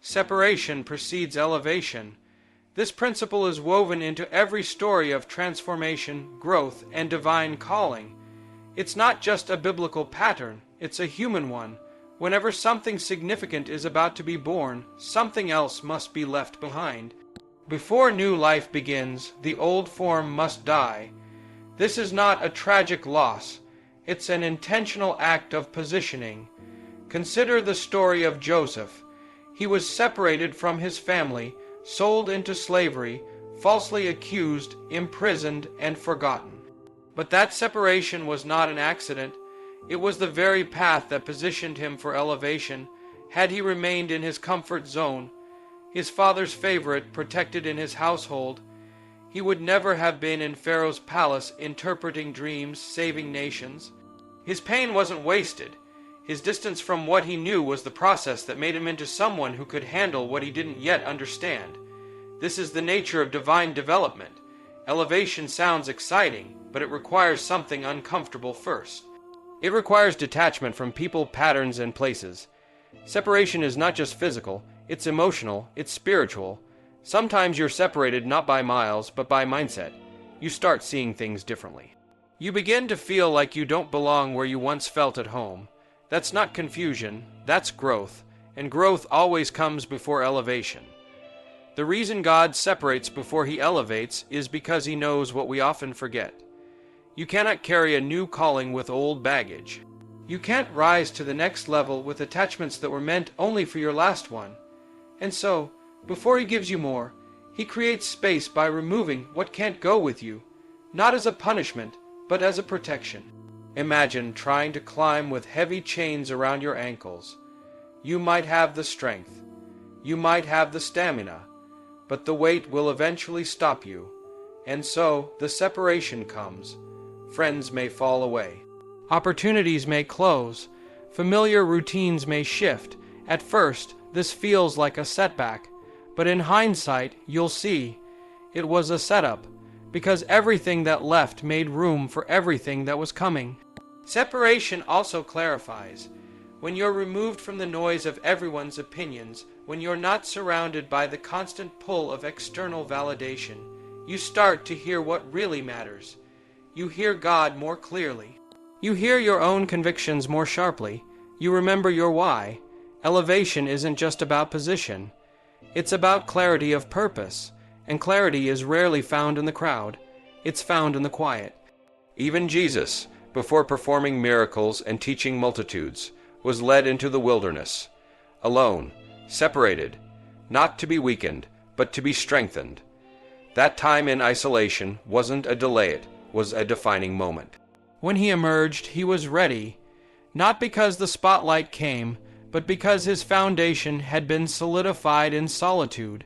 Separation precedes elevation. This principle is woven into every story of transformation, growth, and divine calling. It's not just a biblical pattern, it's a human one. Whenever something significant is about to be born, something else must be left behind. Before new life begins, the old form must die. This is not a tragic loss, it's an intentional act of positioning. Consider the story of Joseph. He was separated from his family, sold into slavery, falsely accused, imprisoned, and forgotten. But that separation was not an accident. It was the very path that positioned him for elevation. Had he remained in his comfort zone, his father's favorite, protected in his household, he would never have been in Pharaoh's palace interpreting dreams, saving nations. His pain wasn't wasted. His distance from what he knew was the process that made him into someone who could handle what he didn't yet understand. This is the nature of divine development. Elevation sounds exciting, but it requires something uncomfortable first. It requires detachment from people, patterns, and places. Separation is not just physical, it's emotional, it's spiritual. Sometimes you're separated not by miles, but by mindset. You start seeing things differently. You begin to feel like you don't belong where you once felt at home. That's not confusion, that's growth, and growth always comes before elevation. The reason God separates before He elevates is because He knows what we often forget. You cannot carry a new calling with old baggage. You can't rise to the next level with attachments that were meant only for your last one. And so, before He gives you more, He creates space by removing what can't go with you, not as a punishment, but as a protection. Imagine trying to climb with heavy chains around your ankles. You might have the strength. You might have the stamina. But the weight will eventually stop you. And so the separation comes. Friends may fall away. Opportunities may close. Familiar routines may shift. At first, this feels like a setback. But in hindsight, you'll see it was a setup, because everything that left made room for everything that was coming. Separation also clarifies. When you're removed from the noise of everyone's opinions, when you're not surrounded by the constant pull of external validation, you start to hear what really matters. You hear God more clearly. You hear your own convictions more sharply. You remember your why. Elevation isn't just about position. It's about clarity of purpose, and clarity is rarely found in the crowd. It's found in the quiet. Even Jesus, before performing miracles and teaching multitudes, was led into the wilderness, alone, separated, not to be weakened, but to be strengthened. That time in isolation wasn't a delay, it was a defining moment. When he emerged, he was ready, not because the spotlight came, but because his foundation had been solidified in solitude.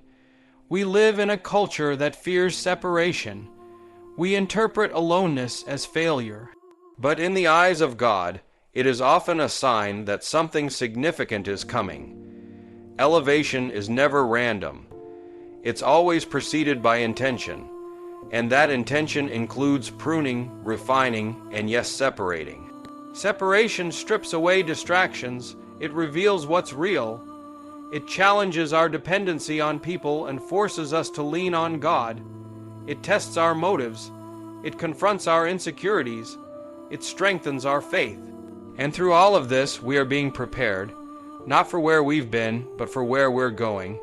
We live in a culture that fears separation. We interpret aloneness as failure. But in the eyes of God, it is often a sign that something significant is coming. Elevation is never random. It's always preceded by intention, and that intention includes pruning, refining, and yes, separating. Separation strips away distractions. It reveals what's real. It challenges our dependency on people and forces us to lean on God. It tests our motives. It confronts our insecurities. It strengthens our faith. And through all of this, we are being prepared, not for where we've been, but for where we're going.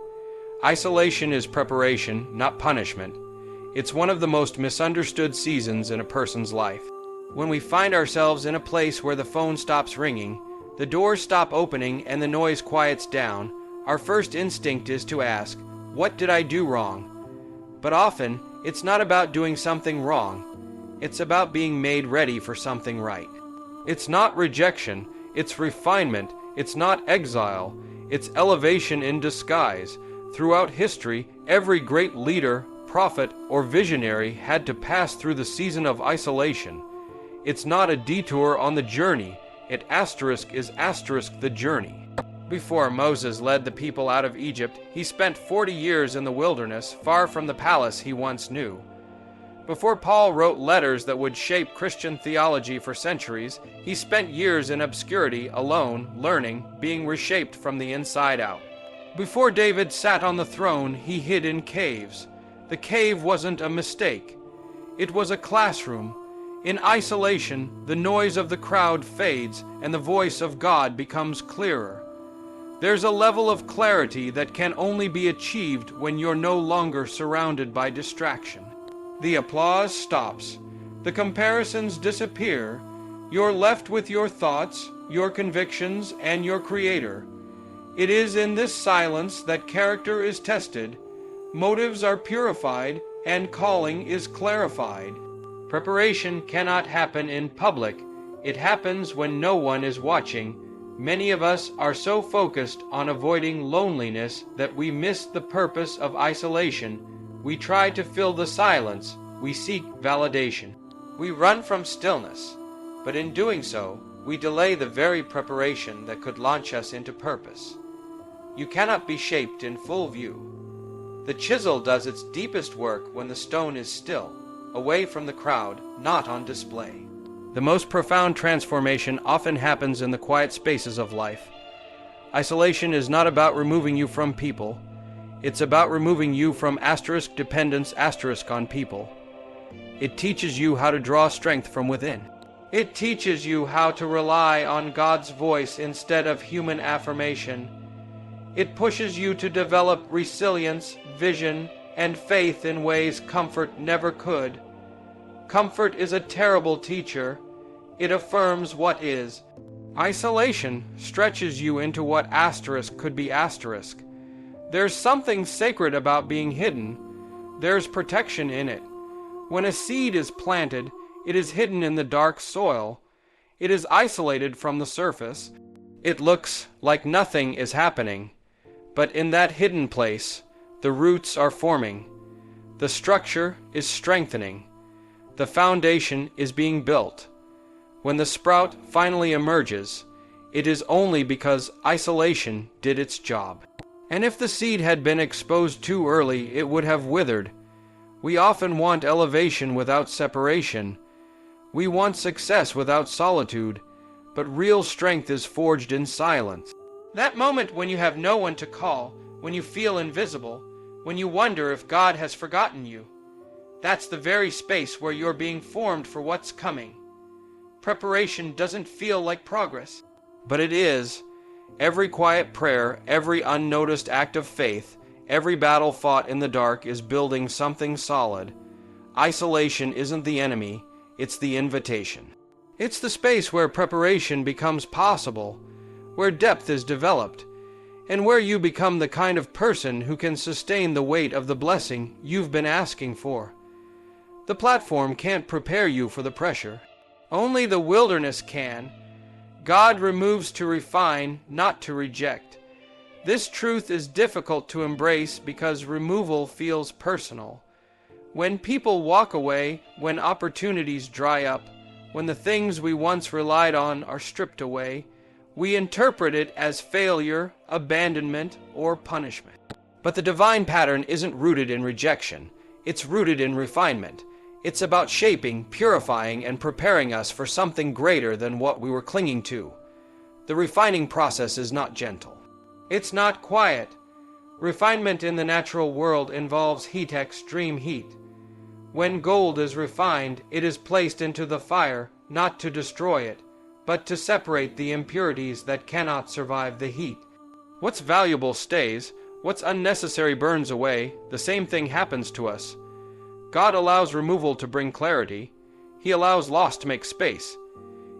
Isolation is preparation, not punishment. It's one of the most misunderstood seasons in a person's life. When we find ourselves in a place where the phone stops ringing, the doors stop opening, and the noise quiets down, our first instinct is to ask, what did I do wrong? But often, it's not about doing something wrong. It's about being made ready for something right. It's not rejection, it's refinement. It's not exile, it's elevation in disguise. Throughout history, every great leader, prophet, or visionary had to pass through the season of isolation. It's not a detour on the journey. It is the journey. Before Moses led the people out of Egypt, he spent 40 years in the wilderness, far from the palace he once knew. Before Paul wrote letters that would shape Christian theology for centuries, he spent years in obscurity, alone, learning, being reshaped from the inside out. Before David sat on the throne, he hid in caves. The cave wasn't a mistake. It was a classroom. In isolation, the noise of the crowd fades and the voice of God becomes clearer. There's a level of clarity that can only be achieved when you're no longer surrounded by distraction. The applause stops. The comparisons disappear. You're left with your thoughts, your convictions, and your Creator. It is in this silence that character is tested, motives are purified, and calling is clarified. Preparation cannot happen in public. It happens when no one is watching. Many of us are so focused on avoiding loneliness that we miss the purpose of isolation. We try to fill the silence. We seek validation. We run from stillness, but in doing so, we delay the very preparation that could launch us into purpose. You cannot be shaped in full view. The chisel does its deepest work when the stone is still, away from the crowd, not on display. The most profound transformation often happens in the quiet spaces of life. Isolation is not about removing you from people. It's about removing you from * dependence * on people. It teaches you how to draw strength from within. It teaches you how to rely on God's voice instead of human affirmation. It pushes you to develop resilience, vision, and faith in ways comfort never could. Comfort is a terrible teacher. It affirms what is. Isolation stretches you into what * could be *. There's something sacred about being hidden. There's protection in it. When a seed is planted, it is hidden in the dark soil. It is isolated from the surface. It looks like nothing is happening. But in that hidden place, the roots are forming. The structure is strengthening. The foundation is being built. When the sprout finally emerges, it is only because isolation did its job. And if the seed had been exposed too early, it would have withered. We often want elevation without separation. We want success without solitude. But real strength is forged in silence. That moment when you have no one to call, when you feel invisible, when you wonder if God has forgotten you, that's the very space where you're being formed for what's coming. Preparation doesn't feel like progress, but it is. Every quiet prayer, every unnoticed act of faith, every battle fought in the dark is building something solid. Isolation isn't the enemy, it's the invitation. It's the space where preparation becomes possible, where depth is developed, and where you become the kind of person who can sustain the weight of the blessing you've been asking for. The platform can't prepare you for the pressure. Only the wilderness can. God removes to refine, not to reject. This truth is difficult to embrace because removal feels personal. When people walk away, when opportunities dry up, when the things we once relied on are stripped away, we interpret it as failure, abandonment, or punishment. But the divine pattern isn't rooted in rejection. It's rooted in refinement. It's about shaping, purifying, and preparing us for something greater than what we were clinging to. The refining process is not gentle. It's not quiet. Refinement in the natural world involves extreme heat. When gold is refined, it is placed into the fire, not to destroy it, but to separate the impurities that cannot survive the heat. What's valuable stays, what's unnecessary burns away. The same thing happens to us. God allows removal to bring clarity. He allows loss to make space.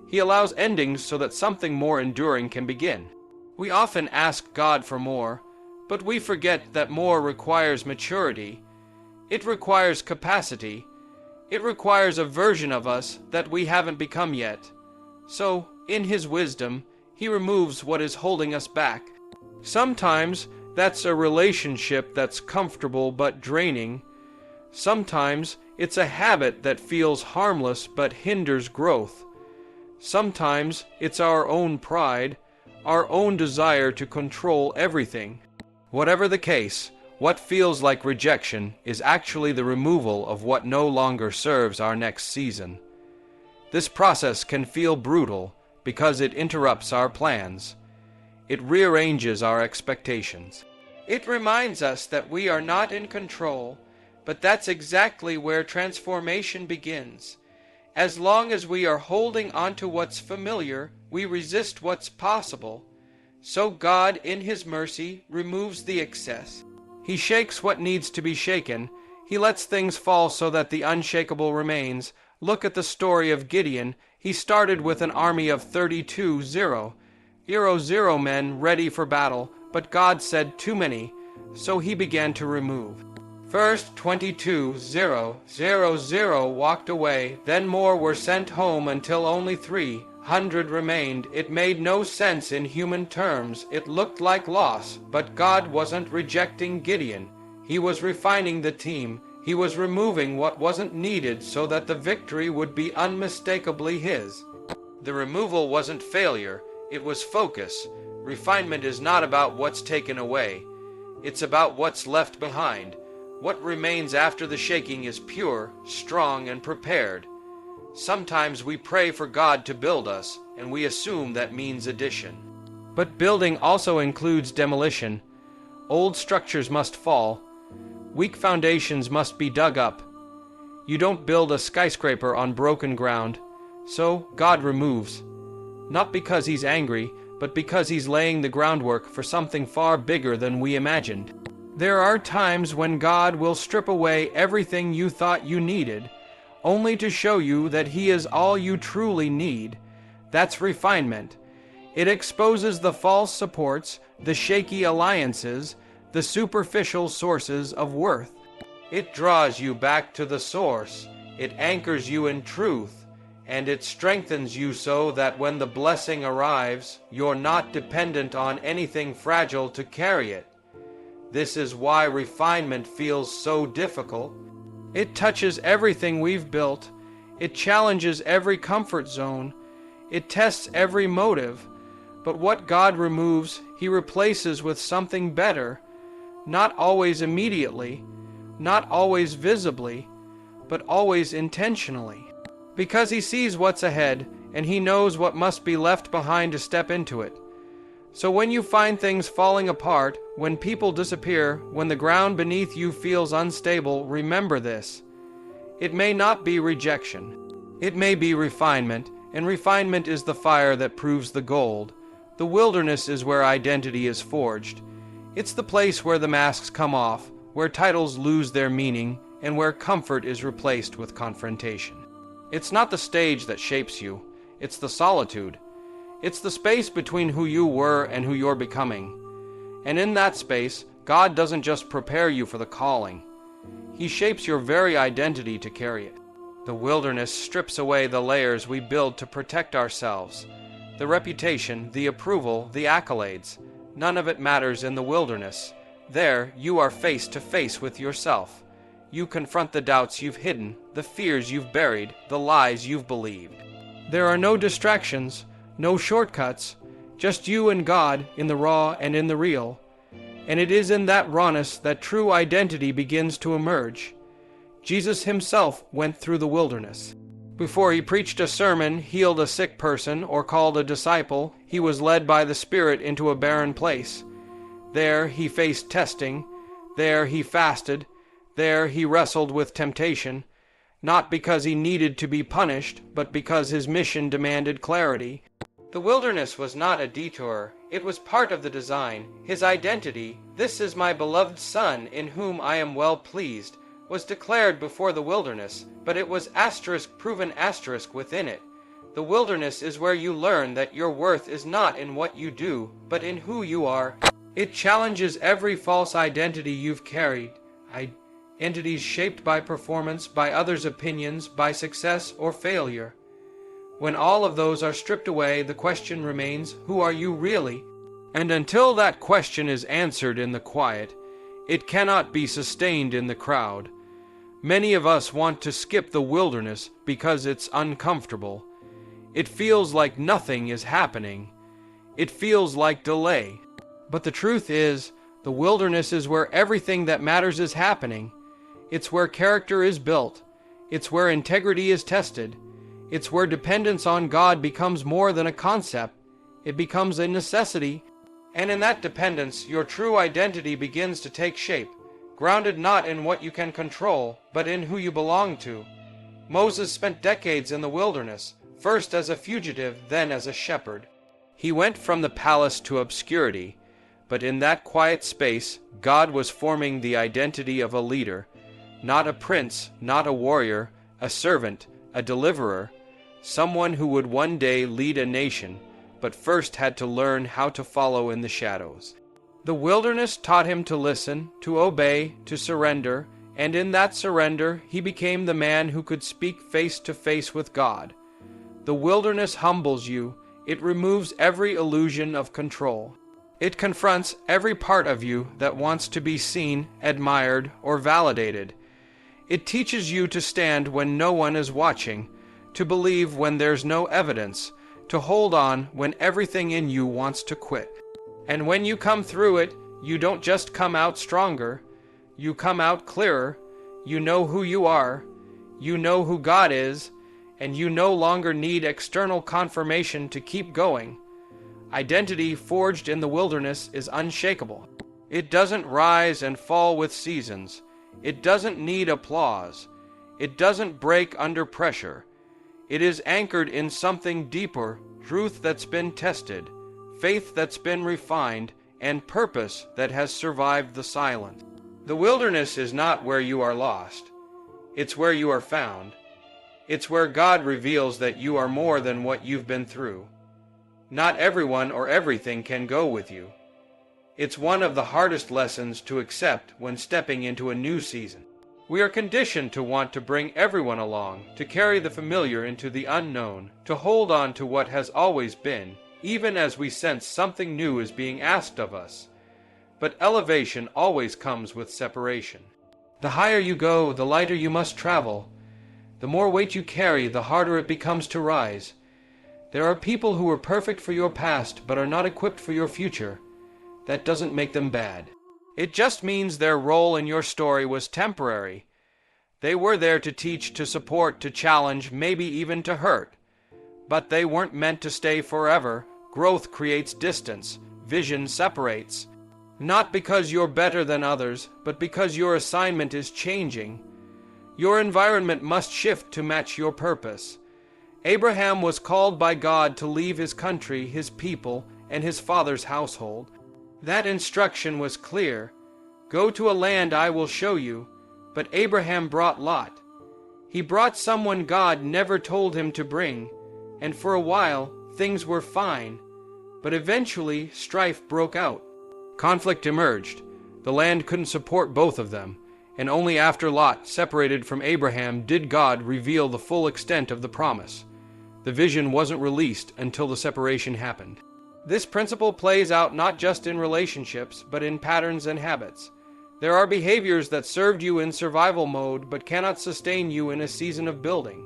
He allows endings so that something more enduring can begin. We often ask God for more, but we forget that more requires maturity. It requires capacity. It requires a version of us that we haven't become yet. So, in His wisdom, He removes what is holding us back. Sometimes that's a relationship that's comfortable but draining. Sometimes it's a habit that feels harmless but hinders growth. Sometimes it's our own pride, our own desire to control everything. Whatever the case, what feels like rejection is actually the removal of what no longer serves our next season. This process can feel brutal because it interrupts our plans. It rearranges our expectations. It reminds us that we are not in control, but that's exactly where transformation begins. As long as we are holding onto what's familiar, we resist what's possible. So God, in His mercy, removes the excess. He shakes what needs to be shaken. He lets things fall so that the unshakable remains. Look at the story of Gideon. He started with an army of 32-0 men ready for battle, but God said too many, so He began to remove. First 22,000 walked away, then more were sent home until only 300 remained. It made no sense in human terms. It looked like loss, but God wasn't rejecting Gideon. He was refining the team. He was removing what wasn't needed so that the victory would be unmistakably His. The removal wasn't failure, it was focus. Refinement is not about what's taken away. It's about what's left behind. What remains after the shaking is pure, strong, and prepared. Sometimes we pray for God to build us, and we assume that means addition. But building also includes demolition. Old structures must fall. Weak foundations must be dug up. You don't build a skyscraper on broken ground. So God removes. Not because He's angry, but because He's laying the groundwork for something far bigger than we imagined. There are times when God will strip away everything you thought you needed, only to show you that He is all you truly need. That's refinement. It exposes the false supports, the shaky alliances, the superficial sources of worth. It draws you back to the source. It anchors you in truth, and it strengthens you so that when the blessing arrives, you're not dependent on anything fragile to carry it. This is why refinement feels so difficult. It touches everything we've built. It challenges every comfort zone. It tests every motive. But what God removes, He replaces with something better, not always immediately, not always visibly, but always intentionally. Because He sees what's ahead, and He knows what must be left behind to step into it. So when you find things falling apart, when people disappear, when the ground beneath you feels unstable, remember this. It may not be rejection. It may be refinement, and refinement is the fire that proves the gold. The wilderness is where identity is forged. It's the place where the masks come off, where titles lose their meaning, and where comfort is replaced with confrontation. It's not the stage that shapes you. It's the solitude. It's the space between who you were and who you're becoming. And in that space, God doesn't just prepare you for the calling. He shapes your very identity to carry it. The wilderness strips away the layers we build to protect ourselves. The reputation, the approval, the accolades. None of it matters in the wilderness. There, you are face to face with yourself. You confront the doubts you've hidden, the fears you've buried, the lies you've believed. There are no distractions, no shortcuts, just you and God in the raw and in the real. And it is in that rawness that true identity begins to emerge. Jesus Himself went through the wilderness. Before He preached a sermon, healed a sick person, or called a disciple, He was led by the Spirit into a barren place. There He faced testing. There He fasted. There He wrestled with temptation, not because He needed to be punished, but because His mission demanded clarity. The wilderness was not a detour. It was part of the design. His identity, "This is my beloved Son, in whom I am well pleased," was declared before the wilderness, but it was proven asterisk within it. The wilderness is where you learn that your worth is not in what you do, but in who you are. It challenges every false identity you've carried. Identities shaped by performance, by others' opinions, by success or failure. When all of those are stripped away, the question remains, who are you really? And until that question is answered in the quiet, it cannot be sustained in the crowd. Many of us want to skip the wilderness because it's uncomfortable. It feels like nothing is happening. It feels like delay. But the truth is, the wilderness is where everything that matters is happening. It's where character is built. It's where integrity is tested. It's where dependence on God becomes more than a concept. It becomes a necessity. And in that dependence, your true identity begins to take shape, grounded not in what you can control, but in who you belong to. Moses spent decades in the wilderness, first as a fugitive, then as a shepherd. He went from the palace to obscurity, but in that quiet space, God was forming the identity of a leader, not a prince, not a warrior, a servant, a deliverer, someone who would one day lead a nation, but first had to learn how to follow in the shadows. The wilderness taught him to listen, to obey, to surrender, and in that surrender he became the man who could speak face to face with God. The wilderness humbles you. It removes every illusion of control. It confronts every part of you that wants to be seen, admired, or validated. It teaches you to stand when no one is watching, to believe when there's no evidence, to hold on when everything in you wants to quit. And when you come through it, you don't just come out stronger, you come out clearer, you know who you are, you know who God is, and you no longer need external confirmation to keep going. Identity forged in the wilderness is unshakable. It doesn't rise and fall with seasons. It doesn't need applause. It doesn't break under pressure. It is anchored in something deeper, truth that's been tested, faith that's been refined, and purpose that has survived the silence. The wilderness is not where you are lost. It's where you are found. It's where God reveals that you are more than what you've been through. Not everyone or everything can go with you. It's one of the hardest lessons to accept when stepping into a new season. We are conditioned to want to bring everyone along, to carry the familiar into the unknown, to hold on to what has always been, even as we sense something new is being asked of us. But elevation always comes with separation. The higher you go, the lighter you must travel. The more weight you carry, the harder it becomes to rise. There are people who were perfect for your past but are not equipped for your future. That doesn't make them bad. It just means their role in your story was temporary. They were there to teach, to support, to challenge, maybe even to hurt. But they weren't meant to stay forever. Growth creates distance. Vision separates. Not because you're better than others, but because your assignment is changing. Your environment must shift to match your purpose. Abraham was called by God to leave his country, his people, and his father's household. That instruction was clear. Go to a land I will show you. But Abraham brought Lot. He brought someone God never told him to bring, and for a while things were fine. But eventually strife broke out. Conflict emerged. The land couldn't support both of them, and only after Lot separated from Abraham did God reveal the full extent of the promise. The vision wasn't released until the separation happened. This principle plays out not just in relationships, but in patterns and habits. There are behaviors that served you in survival mode but cannot sustain you in a season of building.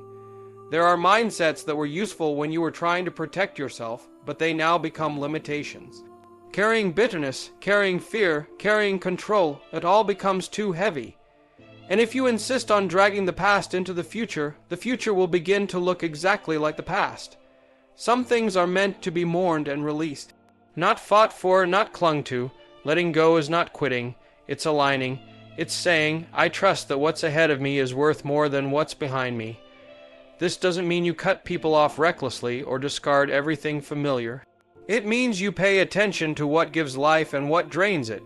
There are mindsets that were useful when you were trying to protect yourself, but they now become limitations. Carrying bitterness, carrying fear, carrying control, it all becomes too heavy. And if you insist on dragging the past into the future will begin to look exactly like the past. Some things are meant to be mourned and released. Not fought for, not clung to. Letting go is not quitting. It's aligning. It's saying, I trust that what's ahead of me is worth more than what's behind me. This doesn't mean you cut people off recklessly or discard everything familiar. It means you pay attention to what gives life and what drains it.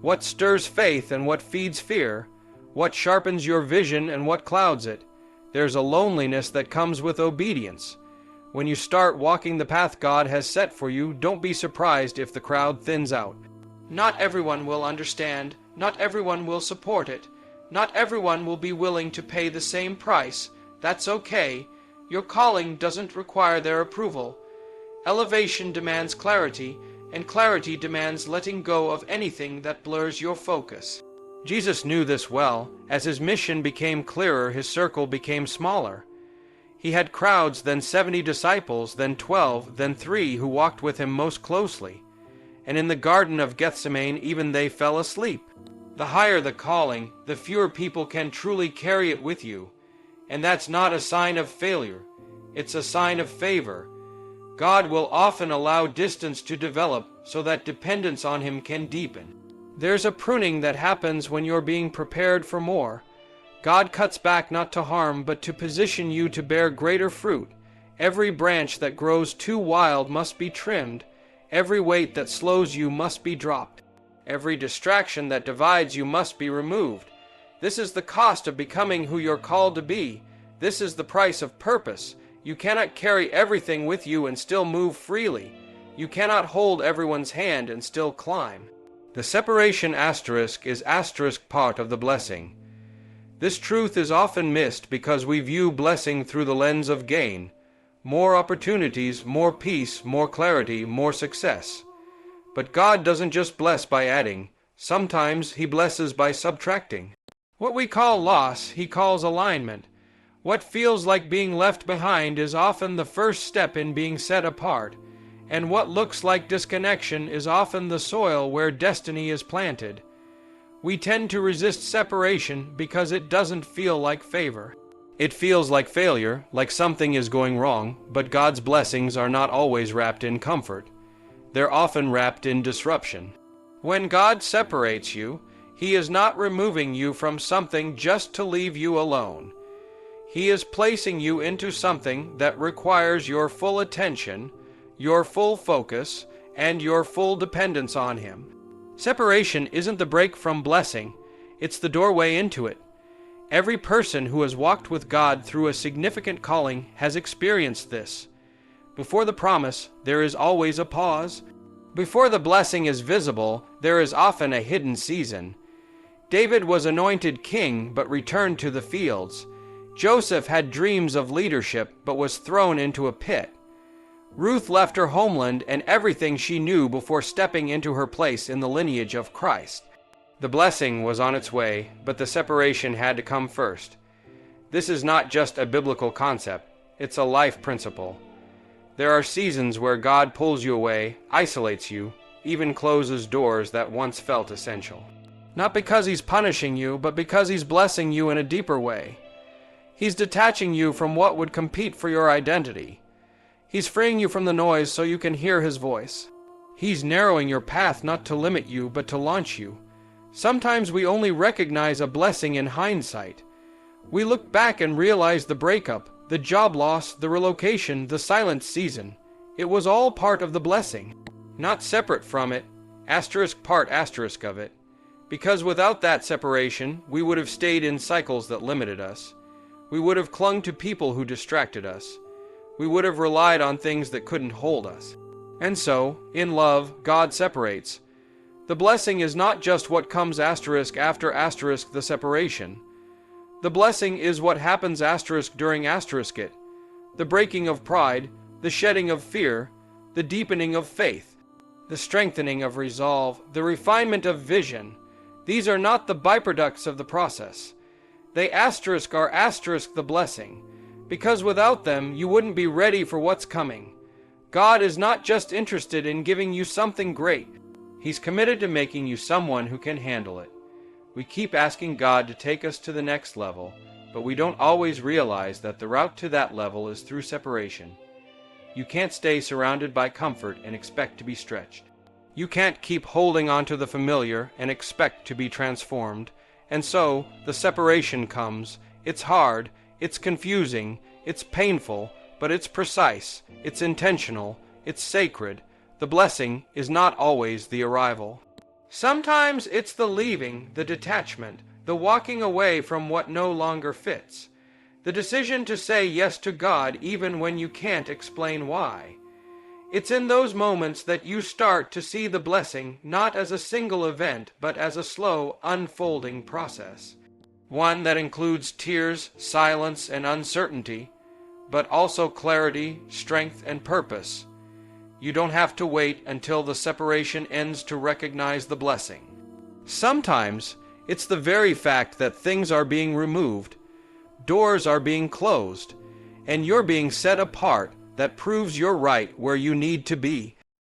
What stirs faith and what feeds fear. What sharpens your vision and what clouds it. There's a loneliness that comes with obedience. When you start walking the path God has set for you, don't be surprised if the crowd thins out. Not everyone will understand. Not everyone will support it. Not everyone will be willing to pay the same price. That's okay. Your calling doesn't require their approval. Elevation demands clarity, and clarity demands letting go of anything that blurs your focus. Jesus knew this well. As his mission became clearer, his circle became smaller. He had crowds, then 70 disciples, then 12, then 3 who walked with him most closely. And in the Garden of Gethsemane, even they fell asleep. The higher the calling, the fewer people can truly carry it with you. And that's not a sign of failure. It's a sign of favor. God will often allow distance to develop so that dependence on Him can deepen. There's a pruning that happens when you're being prepared for more. God cuts back not to harm, but to position you to bear greater fruit. Every branch that grows too wild must be trimmed. Every weight that slows you must be dropped. Every distraction that divides you must be removed. This is the cost of becoming who you're called to be. This is the price of purpose. You cannot carry everything with you and still move freely. You cannot hold everyone's hand and still climb. The separation asterisk is asterisk part of the blessing. This truth is often missed because we view blessing through the lens of gain. More opportunities, more peace, more clarity, more success. But God doesn't just bless by adding. Sometimes He blesses by subtracting. What we call loss, He calls alignment. What feels like being left behind is often the first step in being set apart, and what looks like disconnection is often the soil where destiny is planted. We tend to resist separation because it doesn't feel like favor. It feels like failure, like something is going wrong, but God's blessings are not always wrapped in comfort. They're often wrapped in disruption. When God separates you, He is not removing you from something just to leave you alone. He is placing you into something that requires your full attention, your full focus, and your full dependence on Him. Separation isn't the break from blessing, it's the doorway into it. Every person who has walked with God through a significant calling has experienced this. Before the promise, there is always a pause. Before the blessing is visible, there is often a hidden season. David was anointed king but returned to the fields. Joseph had dreams of leadership but was thrown into a pit. Ruth left her homeland and everything she knew before stepping into her place in the lineage of Christ. The blessing was on its way, but the separation had to come first. This is not just a biblical concept, it's a life principle. There are seasons where God pulls you away, isolates you, even closes doors that once felt essential. Not because He's punishing you, but because He's blessing you in a deeper way. He's detaching you from what would compete for your identity. He's freeing you from the noise so you can hear His voice. He's narrowing your path not to limit you, but to launch you. Sometimes we only recognize a blessing in hindsight. We look back and realize the breakup, the job loss, the relocation, the silent season. It was all part of the blessing, not separate from it, asterisk part asterisk of it. Because without that separation, we would have stayed in cycles that limited us. We would have clung to people who distracted us. We would have relied on things that couldn't hold us. And so, in love, God separates. The blessing is not just what comes asterisk after asterisk the separation. The blessing is what happens asterisk during asterisk it. The breaking of pride, the shedding of fear, the deepening of faith, the strengthening of resolve, the refinement of vision. These are not the byproducts of the process. They asterisk are asterisk the blessing, because without them you wouldn't be ready for what's coming. God is not just interested in giving you something great. He's committed to making you someone who can handle it. We keep asking God to take us to the next level, but we don't always realize that the route to that level is through separation. You can't stay surrounded by comfort and expect to be stretched. You can't keep holding on to the familiar and expect to be transformed. And so, the separation comes. It's hard, it's confusing, it's painful, but it's precise, it's intentional, it's sacred. The blessing is not always the arrival. Sometimes it's the leaving, the detachment, the walking away from what no longer fits. The decision to say yes to God even when you can't explain why. It's in those moments that you start to see the blessing not as a single event, but as a slow, unfolding process. One that includes tears, silence, and uncertainty, but also clarity, strength, and purpose. You don't have to wait until the separation ends to recognize the blessing. Sometimes it's the very fact that things are being removed, doors are being closed, and you're being set apart that proves you're right where you need to be.